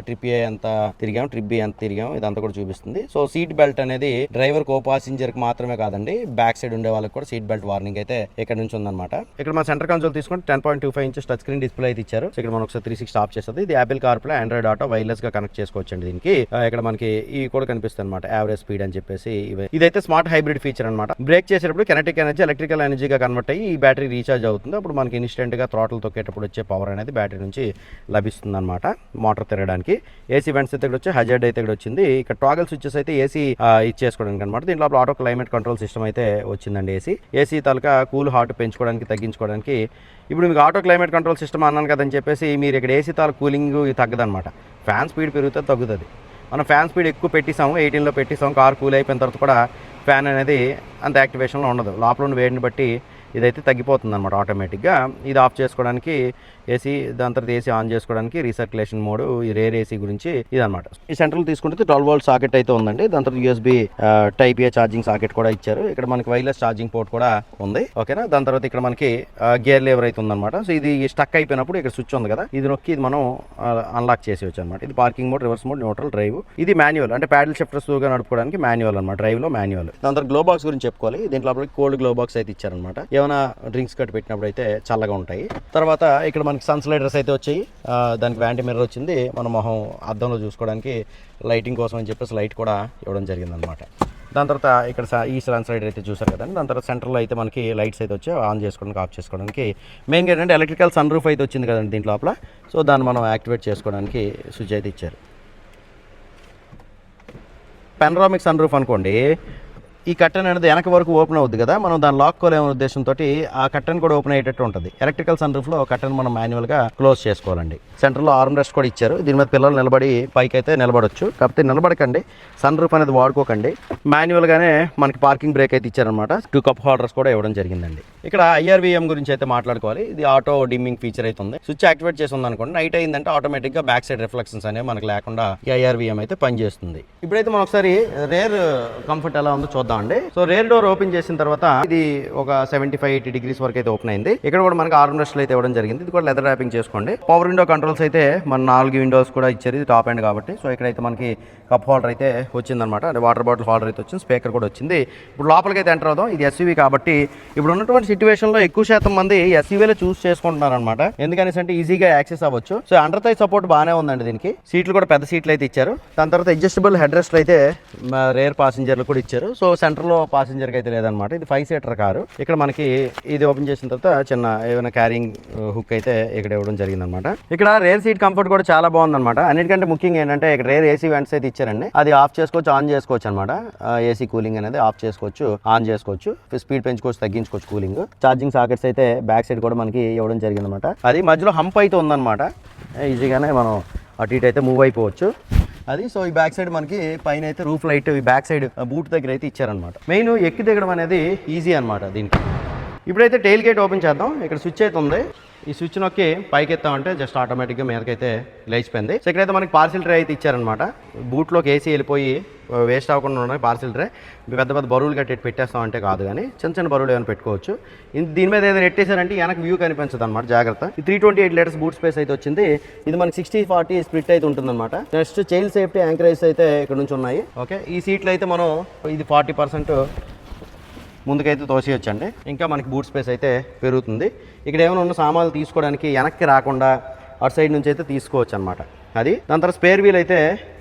ట్రిప్ ఏ ఎంత తిరిగాం, ట్రిప్ బి ఎంత తిరిగాం, ఇదంతా కూడా చూపిస్తుంది. సో సీట్ బెల్ట్ అనేది డ్రైవర్ కో పాసింజర్కి మాత్రమే కాదండి, బ్యాక్ సైడ్ ఉండే వాళ్ళకి కూడా సీట్ బెల్ట్ వార్నింగ్ అయితే ఇక్కడ నుంచి ఉందన్నమాట. ఇక్కడ మన సెంటర్ కన్సోల్ తీసుకుంటే 10.25 ఇంచెస్ టచ్ స్క్రీన్ డిస్ప్లే అయితే ఇచ్చారు. సో ఇక్కడ మనం ఒకసారి 360 ఆఫ్ చేస్తుంది. ఇది Apple CarPlay, Android auto wireless గా కనెక్ట్ చేసుకోవచ్చు అండి. దీనికి ఇక్కడ మనకి ఇవి కూడా కనిపిస్తుంది అనమాట, యావరేజ్ స్పీడ్ అని చెప్పేసి. ఇదైతే స్మార్ట్ హైబ్రిడ్ ఫీచర్ అనమాట. బ్రేక్ చేసేటప్పుడు కెనెటిక్ ఎనర్జీ ఎలక్ట్రికల్ ఎనర్జీగా కన్వర్ట్ అయ్యి ఈ బ్యాటరీ రీఛార్జ్ అవుతుంది. అప్పుడు మనకి ఇన్స్టెంట్ గా థ్రాటిల్ తొక్కేటప్పుడు వచ్చే పవర్ అనేది బ్యాటరీ నుంచి లభిస్తుంది అనమాట మోటార్ తిరగడానికి. ఏసీ వెంట్స్ అయితే ఇక్కడ వచ్చి, హజార్డ్ అయితే ఇక్కడ వచ్చింది. ఇక్కడ టాగల్ స్విచెస్ అయితే ఏసీ ఇచ్చేసుకోవడానికి అనమాట. దీంట్లో ఆటో క్లైమేట్ కంట్రోల్ సిస్టమ్ అయితే వచ్చిందండి. ఏసీ తాలూకా కూల్ హాట్ పెంచుకోవడానికి, తగ్గించుకోవడానికి. ఇప్పుడు మీకు ఆటో క్లైమేట్ కంట్రోల్ సిస్టమ్ అన్నాను కదని చెప్పేసి మీరు ఇక్కడ ఏసీ తాలూ కూలింగ్ తగ్గదనమాట. ఫ్యాన్ స్పీడ్ పెరిగితే తగ్గుతుంది. మనం ఫ్యాన్ స్పీడ్ ఎక్కువ పెట్టేసాము, 18లో పెట్టేసాము, కార్ కూల్ అయిపోయిన తర్వాత కూడా ఫ్యాన్ అనేది అంత యాక్టివేషన్లో ఉండదు. లోపల ఉన్న వేడిని బట్టి ఇదైతే తగ్గిపోతుంది అనమాట ఆటోమేటిక్గా. ఇది ఆఫ్ చేసుకోవడానికి ఏసీ, దాని తర్వాత ఏసీ ఆన్ చేసుకోవడానికి రీసర్క్యులేషన్ మోడ్, ఈ రేర్ ఏసీ గురించి ఇదనమాట. ఈ సెంట్రల్ తీసుకుంటే 12 వోల్ట్ సాకెట్ అయితే ఉందండి. దాని తర్వాత USB టైప్ ఏ ఛార్జింగ్ సాకెట్ కూడా ఇచ్చారు. ఇక్కడ మనకి వైర్లెస్ ఛార్జింగ్ పోర్ట్ కూడా ఉంది. ఓకేనా. దాని తర్వాత ఇక్కడ మనకి గేర్ లేవర్ అయితే ఉందన్నమాట. సో ఇది స్టక్ అయిపోయినప్పుడు ఇక్కడ స్విచ్ ఉంది కదా, ఇది నొక్కి ఇది మనం అన్లాక్ చేసేవచ్చు అనమాట. ఇది parking mode, reverse mode, neutral, drive. ఇది మాన్యువల్, అంటే ప్యాడిల్ షిఫ్టర్స్ గా నడుపుకోవడానికి మాన్యువల్ అనమాట. డ్రైవ్ లో మాన్యువల్. దాని తర్వాత గ్లో బాక్స్ గురించి చెప్పుకోవాలి. దీంట్లో కోల్డ్ గ్లో బాక్స్ అయితే ఇచ్చారనమాట. ఏమైనా డ్రింక్స్ కట్టి పెట్టినప్పుడు అయితే చల్లగా ఉంటాయి. తర్వాత ఇక్కడ మనకి సన్ స్లైడర్స్ అయితే వచ్చాయి. దానికి వ్యాంటీ మిర్రర్ వచ్చింది. మన మొహం అద్దంలో చూసుకోవడానికి లైటింగ్ కోసం అని చెప్పేసి లైట్ కూడా ఇవ్వడం జరిగిందనమాట. దాని తర్వాత ఇక్కడ ఈ సన్ స్లైడర్ అయితే చూసారు కదండి. దాని తర్వాత సెంటర్లో అయితే మనకి లైట్స్ అయితే వచ్చాయి, ఆన్ చేసుకోవడానికి, ఆఫ్ చేసుకోవడానికి. మెయిన్గా ఏంటంటే ఎలక్ట్రికల్ సన్ రూఫ్ అయితే వచ్చింది కదండి దీంట్లో లోపల. సో దాన్ని మనం యాక్టివేట్ చేసుకోవడానికి స్విచ్ అయితే ఇచ్చారు. పెనరామిక్ సన్ రూఫ్ అనుకోండి, ఈ కట్టన్ అనేది వెనక వరకు ఓపెన్ అవుద్ది కదా, మనం దాన్ని లాక్కోలేమనే ఉద్దేశంతో ఆ కట్టన్ కూడా ఓపెన్ అయ్యేటట్టు ఉంటుంది. ఎలక్ట్రికల్ సన్ రూఫ్ లో కట్టన్ మనం మాన్యువల్గా క్లోజ్ చేసుకోవాలండి. సెంటర్లో ఆర్మ్ రెస్ట్ కూడా ఇచ్చారు. దీని మీద పిల్లలు నిలబడి పైకి అయితే నిలబడొచ్చు. కాకపోతే నిలబడకండి, సన్ రూఫ్ అనేది వాడుకోకండి. మాన్యువల్గానే మనకి పార్కింగ్ బ్రేక్ అయితే ఇచ్చారనమాట. 2 కప్ హోల్డర్స్ కూడా ఇవ్వడం జరిగిందండి. ఇక్కడ IRVM గురించి అయితే మాట్లాడుకోవాలి. ఇది ఆటో డిమ్మింగ్ ఫీచర్ అయితే ఉంది. స్విచ్ యాక్టివేట్ చేసి ఉందనుకోండి, నైట్ అయిందంటే ఆటోమేటిక్గా బ్యాక్ సైడ్ రిఫ్లెక్షన్స్ అనేవి మనకు లేకుండా ఈ IRVM అయితే పనిచేస్తుంది. ఇప్పుడైతే మనం ఒకసారి రేర్ కంఫర్ట్ ఎలా ఉందో చూద్దాం అండి. సో రేర్ డోర్ ఓపెన్ చేసిన తర్వాత ఇది ఒక 75-80 డిగ్రీస్ వరకు అయితే ఓపెన్ అయింది. ఇక్కడ కూడా మనకి ఆర్మ్ రెస్ట్లు అయితే ఇవ్వడం జరిగింది. ఇది కూడా లెదర్ ర్యాపింగ్ చేసుకోండి. పవర్ విండో కంట్రోల్స్ అయితే మన 4 విండోస్ కూడా ఇచ్చారు. ఇది టాప్ ఎండ్ కాబట్టి. సో ఇక్కడైతే మనకి కప్ హోల్డర్ అయితే వచ్చిందనమాట, అంటే వాటర్ బాటిల్ హోల్డర్ అయితే వచ్చింది. స్పీకర్ కూడా వచ్చింది. ఇప్పుడు లోపలికి అయితే ఎంటర్ అవుదాం. ఇది SUV కాబట్టి ఇప్పుడు ఉన్నటువంటి సిచ్యువేషన్లో ఎక్కువ శాతం మంది SUVలో చూస్ చేసుకుంటున్నారు అనమాట. ఎందుకనేసి అంటే ఈజీగా యాక్సెస్ అవ్వచ్చు. సో అండర్ థై సపోర్ట్ బాగానే ఉందండి దీనికి. సీట్లు కూడా పెద్ద సీట్లు అయితే ఇచ్చారు. దాని తర్వాత అడ్జస్టబుల్ హెడ్ రెస్ట్ అయితే రేర్ పాసింజర్లు కూడా ఇచ్చారు. సో సెంటర్లో పాసింజర్కి అయితే లేదనమాట. ఇది 5 సీటర్ కారు. ఇక్కడ మనకి ఇది ఓపెన్ చేసిన తర్వాత చిన్న ఏమైనా క్యారింగ్ హుక్ అయితే ఇక్కడ ఇవ్వడం జరిగిందనమాట. ఇక్కడ రేర్ సీట్ కంఫర్ట్ కూడా చాలా బాగుందన్నమాట. అన్నిటికంటే ముఖ్యంగా ఏంటంటే ఇక్కడ రేర్ ఏసీ వెంట్స్ అయితే ఇచ్చారండి. అది ఆఫ్ చేసుకోవచ్చు, ఆన్ చేసుకోవచ్చు అనమాట. ఏసీ కూలింగ్ అనేది ఆఫ్ చేసుకోవచ్చు, ఆన్ చేసుకోవచ్చు, స్పీడ్ పెంచుకోవచ్చు, తగ్గించుకోవచ్చు కూలింగ్. ఛార్జింగ్ సాకెట్స్ అయితే బ్యాక్ సైడ్ కూడా మనకి ఇవ్వడం జరిగిందనమాట. అది మధ్యలో హంప్ అయితే ఉందన్నమాట. ఈజీగానే మనం అటు ఇటు అయితే మూవ్ అయిపోవచ్చు అది. సో ఈ బ్యాక్ సైడ్ మనకి పైన అయితే రూఫ్ లైట్ ఈ బ్యాక్ సైడ్ బూట్ దగ్గర అయితే ఇచ్చారనమాట. మెయిన్ ఎక్కి దిగడం అనేది ఈజీ అనమాట దీనికి. ఇప్పుడైతే టెయిల్ గేట్ ఓపెన్ చేద్దాం. ఇక్కడ స్విచ్ అయితే ఉంది. ఈ స్విచ్ నొక్కి పైకి ఎత్తామంటే జస్ట్ ఆటోమేటిక్గా మీదకైతే లేచిపోయింది. సో ఇక్కడైతే మనకి పార్సిల్ ట్రే అయితే ఇచ్చారనమాట. బూట్లోకి ఏసీ వెళ్ళిపోయి వేస్ట్ అవ్వకుండా ఉన్నాయి పార్సిల్ ట్రే. పెద్ద పెద్ద బరువులు కట్టి పెట్టేస్తామంటే కాదు, కానీ చిన్న చిన్న బరువులు ఏమైనా పెట్టుకోవచ్చు. దీని మీద ఏదైనా పెట్టేశారంటే వెనక వ్యూ కనిపించదు అనమాట, జాగ్రత్త. ఈ 328 లీటర్స్ బూట్ స్పేస్ అయితే వచ్చింది. ఇది మనకి 60-40 స్ప్లిట్ అయితే ఉంటుందన్నమాట. నెక్స్ట్ చైల్డ్ సేఫ్టీ యాంకరేజ్ అయితే ఇక్కడ నుంచి ఉన్నాయి. ఓకే, ఈ సీట్లు అయితే మనం ఇది 40% ముందుకైతే తోసేయొచ్చండి. ఇంకా మనకి బూట్ స్పేస్ అయితే పెరుగుతుంది. ఇక్కడ ఏమైనా ఉన్న సామాన్లు తీసుకోవడానికి వెనక్కి రాకుండా అటు సైడ్ నుంచి అయితే తీసుకోవచ్చు అనమాట. అది దాని తర్వాత స్పేర్ వీల్ అయితే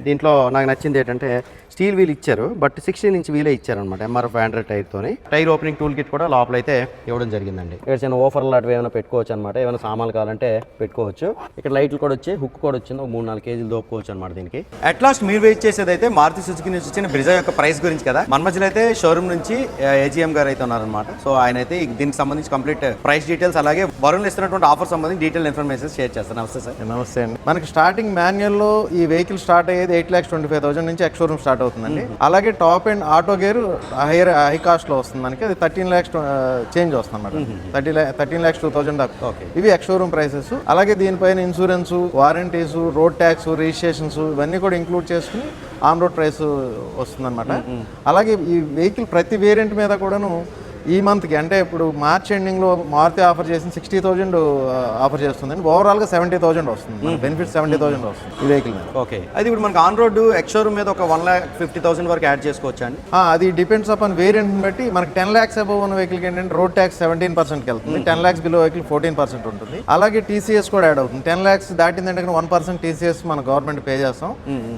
దీంట్లో నాకు నచ్చింది ఏంటంటే స్టీల్ వీల్ ఇచ్చారు, బట్ 16 ఇంచ్ వీలే ఇచ్చారనమాట. MRF 500 టైర్తోని. టైర్ ఓపెనింగ్ టూల్ కిట్ కూడా లోపల అయితే ఇవ్వడం జరిగిందండి. ఇక్కడ చిన్న ఓఫర్లు అటు ఏమైనా పెట్టుకోవచ్చు అనమాట. ఏమైనా సామాన్లు కావాలంటే పెట్టుకోవచ్చు. ఇక్కడ లైట్లు కూడా వచ్చి హుక్ కూడా వచ్చింది, 3-4 కేజీలు దోపుకోవచ్చు అనమాట దీనికి. అట్ లాస్ట్ మీరు వెయిట్ చేసేది అయితే మారుతి సుజుకి నుంచి వచ్చిన బ్రిజా యొక్క ప్రైస్ గురించి కదా. మన మధ్యలో అయితే షోరూమ్ నుంచి AGM గారు అయితే ఉన్నారనమాట. సో ఆయన అయితే దీనికి సంబంధించి కంప్లీట్ ప్రైస్ డీటెయిల్స్ అలాగే వరుణ్ ఇస్తున్నటువంటి ఆఫర్ సంబంధించి డీటెయిల్ ఇన్ఫర్మేషన్ షేర్ చేస్తాను. నమస్తే సార్. నమస్తే అండి. మనకి స్టార్టింగ్ మాన్యువల్లో ఈ వెహికల్ స్టార్ట్ అయ్యేది 8,25,000 నుంచి ఎక్స్ షోరూమ్ స్టార్ట్ అవుతుందండి. అలాగే top and auto gear high cost లో వస్తుంది మనకి. అది 13 lakhs చేంజ్ వస్తుంది అనమాట. 13,02,000 దాకా. ఇవి ఎక్స్ షోరూమ్ ప్రైసెస్. అలాగే దీనిపైన insurance, warranties, road tax, registrations ఇవన్నీ కూడా ఇంక్లూడ్ చేసుకుని ఆన్ రోడ్ ప్రైస్ వస్తుంది అనమాట. అలాగే ఈ వెహికల్ ప్రతి వేరియంట్ మీద కూడాను ఈ మంత్కి అంటే ఇప్పుడు మార్చ్ ఎండింగ్లో మారుతి ఆఫర్ చేసిన 60,000 ఆఫర్ చేస్తుందండి. ఓవరాల్గా 70,000 వస్తుంది. బెనిఫిట్ 70,000 వస్తుంది ఈ వెహికల్ మీద. ఓకే, అది ఇప్పుడు మనకి ఆన్ రోడ్ ఎక్స్ షోరూమ్ మీద ఒక 1,50,000 వరకు యాడ్ చేసుకోవచ్చు అండి. అది డిపెండ్స్ అపాన్ వేరియంట్ బట్టి. మనకి 10 lakhs అబవ్ ఉన్న వెహికల్కి ఏంటంటే రోడ్ ట్యాక్స్ 17%కి వెళ్తుంది. 10 lakhs బిలో వెహికల్ 14% ఉంటుంది. అలాగే TCS కూడా యాడ్ అవుతుంది. 10 lakhs దాటిందంటే 1% TCS మన గవర్నమెంట్ పే చేస్తాం.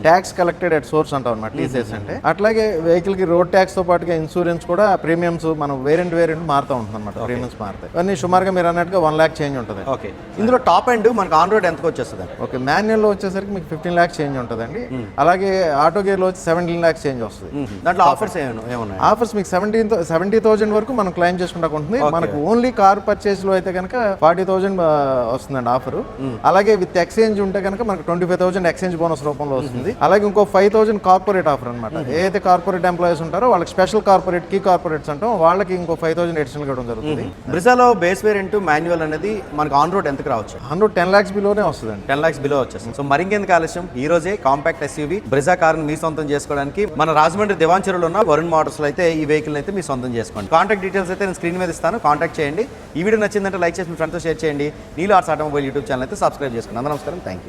ట్యాక్స్ కలెక్టెడ్ అట్ సోర్స్ అంటాం అన్నమాట TCS అంటే. అట్లాగే వెహికల్ కి రోడ్ ట్యాక్స్ తో పాటుగా ఇన్సూరెన్స్ కూడా ప్రీమియమ్స్ మనం వేరియంట్ మారుతూ ఉంటుంది అనమాట. ప్రీమియమ్స్ మారుతాయి. అన్ని సుమారుగా మీరు అన్నట్టుగా 1 lakh చేంజ్ ఉంటుంది. ఓకే, ఇందులో టాప్ అండ్ మనకి ఆన్ రోడ్ ఎంతకు వచ్చేస్తుంది? ఓకే, మాన్యువల్ లో వచ్చేసరికి మీకు 15 lakhs చేంజ్ ఉంటుందండి. అలాగే ఆటో గేర్ లో వచ్చి 17 lakhs చేంజ్ వస్తుంది. దాంట్లో ఆఫర్స్ ఏమున్నాయి? ఆఫర్స్ మీకు 70,000 వరకు మనం క్లెయిమ్ చేసుకుంటా ఉంటుంది. మనకు ఓన్లీ కార్ పర్చేస్ లో అయితే కనుక 40,000 వస్తుందండి ఆఫర్. అలాగే విత్ ఎక్స్చేంజ్ ఉంటే కనుక మనకు 25,000 ఎక్స్చేంజ్ బోనస్ రూపంలో వస్తుంది. అలాగే ఇంకో 5,000 కార్పొరేట్ ఆఫర్ అనమాట. ఏదైతే కార్పొరేట్ ఎంప్లాయీస్ ఉంటారో వాళ్ళకి స్పెషల్ కార్పొరేట్ కీ కార్పొరేట్స్ అంటాం, వాళ్ళకి ఇంకో 5,000 ఎడిషనల్ ఇవ్వడం జరుగుతుంది. బ్రిజాలో బేస్ వేరియంట్ మాన్యువల్ అనేది మనకు ఆన్ రోడ్ ఎంతకు రావచ్చు? 10 lakhs బిలోనే వస్తుందండి. 10 lakhs బిలో వచ్చేస్తుంది. సో మరింకెందుకు ఆలస్యం, ఈ రోజే కాంపాక్ట్ SUV బ్రిజా కార్ మీ సొంతం చేసుకోవడానికి మన రాజమండ్రి దివాంచెరులో ఉన్న వరుణ్ మోటార్స్ లో అయితే ఈ వెహికల్ అయితే మీ సొంతం చేసుకోండి. కాంటాక్ట్ డీటెయిల్స్ అయితే నేను స్క్రీన్ మీద ఇస్తాను, కాంటాక్ట్ చేయండి. ఈ వీడియో నచ్చిందంటే లైక్ చేసి మీ ఫ్రెండ్తో షేర్ చేయండి. నీలో ఆర్ట్స్ ఆటోమొబైల్ యూట్యూబ్ ఛానల్ అయితే సబ్స్క్రైబ్ చేసుకోండి. అందరూ నమస్కారం, థ్యాంక్ యూ.